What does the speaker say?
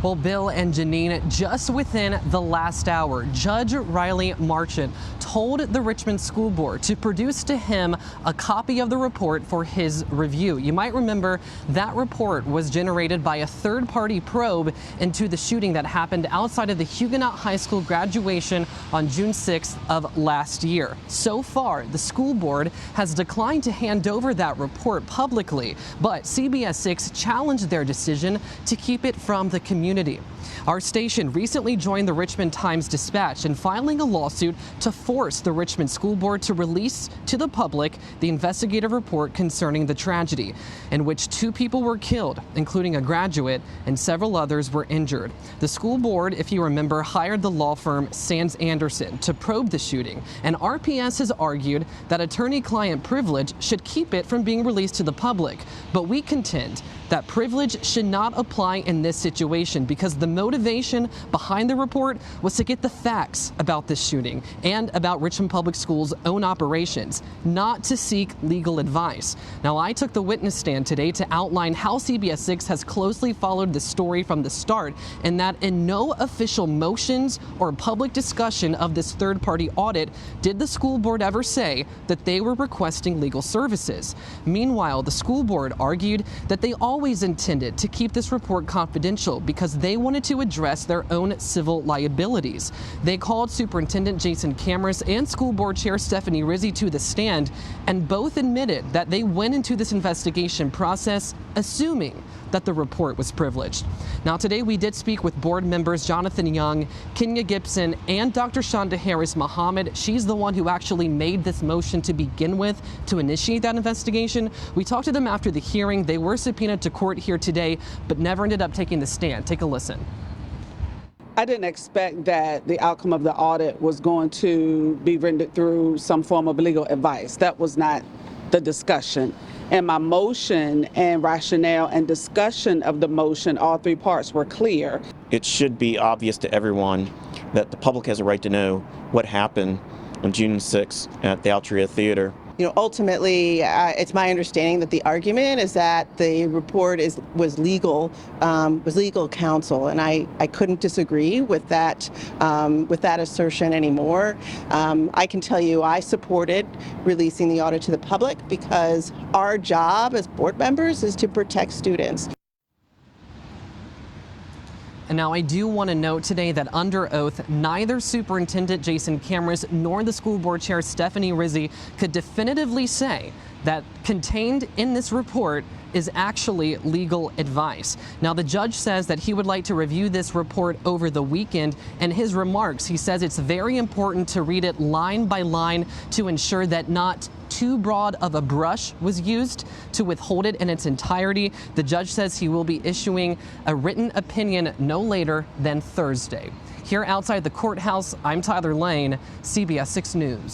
Well, Bill and Janine, just within the last hour, Judge Riley Marchant told the Richmond School Board to produce to him a copy of the report for his review. You might remember that report was generated by a third-party probe into the shooting that happened outside of the Huguenot High School graduation on June 6th of last year. So far, the school board has declined to hand over that report publicly, but CBS 6 challenged their decision to keep it from the community. Our station recently joined the Richmond Times-Dispatch in filing a lawsuit to force the Richmond School Board to release to the public the investigative report concerning the tragedy, in which 2 people were killed, including a graduate, and several others were injured. The school board, if you remember, hired the law firm Sands Anderson to probe the shooting, and RPS has argued that attorney-client privilege should keep it from being released to the public. But we contend that privilege should not apply in this situation because the motivation behind the report was to get the facts about this shooting and about Richmond Public Schools' own operations, not to seek legal advice. Now, I took the witness stand today to outline how CBS 6 has closely followed the story from the start, and that in no official motions or public discussion of this third-party audit did the school board ever say that they were requesting legal services. Meanwhile, the school board argued that they always intended to keep this report confidential because they wanted to address their own civil liabilities. They called Superintendent Jason Cameras and School Board Chair Stephanie Rizzi to the stand, and both admitted that they went into this investigation process assuming that the report was privileged. Now, today we did speak with board members Jonathan Young, Kenya Gibson, and Dr. Shonda Harris Muhammad. She's the one who actually made this motion to begin with to initiate that investigation. We talked to them after the hearing. They were subpoenaed to court here today, but never ended up taking the stand. Take a listen. I didn't expect that the outcome of the audit was going to be rendered through some form of legal advice. That was not the discussion. And my motion and rationale and discussion of the motion, all 3 parts were clear. It should be obvious to everyone that the public has a right to know what happened on June 6th at the Altria Theater. You know, ultimately, it's my understanding that the argument is that the report was legal counsel, and I couldn't disagree with that assertion anymore. I can tell you I supported releasing the audit to the public because our job as board members is to protect students. And now I do want to note today that under oath, neither Superintendent Jason Cameras nor the school board chair Stephanie Rizzi could definitively say that contained in this report is actually legal advice. Now, the judge says that he would like to review this report over the weekend. And his remarks, he says it's very important to read it line by line to ensure that not too broad of a brush was used to withhold it in its entirety. The judge says he will be issuing a written opinion no later than Thursday. Here outside the courthouse, I'm Tyler Lane, CBS 6 News.